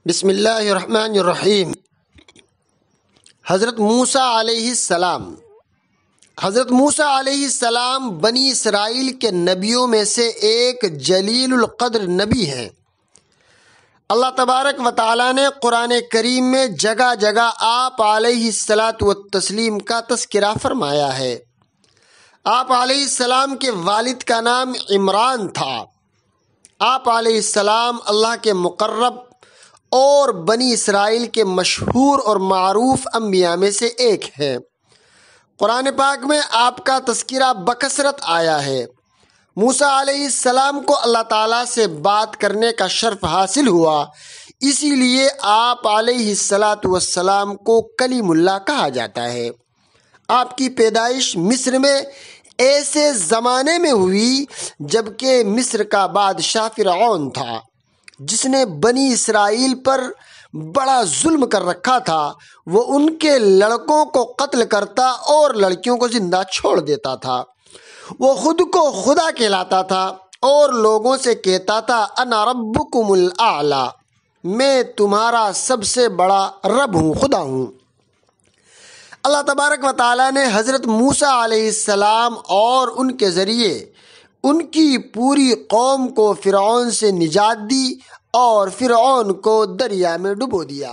بسم اللہ الرحمن الرحیم۔ حضرت موسیٰ علیہ السلام بنی اسرائیل کے نبیوں میں سے ایک جلیل القدر نبی ہیں۔ اللہ تبارک و تعالیٰ نے قرآن کریم میں جگہ جگہ آپ علیہ الصلاۃ والتسلیم کا تذکرہ فرمایا ہے۔ آپ علیہ السلام کے والد کا نام عمران تھا۔ آپ علیہ السلام اللہ کے مقرب اور بنی اسرائیل کے مشہور اور معروف انبیاء میں سے ایک ہیں۔ قرآن پاک میں آپ کا تذکرہ بکثرت آیا ہے۔ موسیٰ علیہ السلام کو اللہ تعالیٰ سے بات کرنے کا شرف حاصل ہوا، اسی لیے آپ علیہ السلام کو کلیم اللہ کہا جاتا ہے۔ آپ کی پیدائش مصر میں ایسے زمانے میں ہوئی جبکہ مصر کا بادشاہ فرعون تھا، جس نے بنی اسرائیل پر بڑا ظلم کر رکھا تھا۔ وہ ان کے لڑکوں کو قتل کرتا اور لڑکیوں کو زندہ چھوڑ دیتا تھا۔ وہ خود کو خدا کہلاتا تھا اور لوگوں سے کہتا تھا انا ربکم الاعلی، میں تمہارا سب سے بڑا رب ہوں، خدا ہوں۔ اللہ تبارک و تعالیٰ نے حضرت موسیٰ علیہ السلام اور ان کے ذریعے ان کی پوری قوم کو فرعون سے نجات دی اور فرعون کو دریا میں ڈبو دیا۔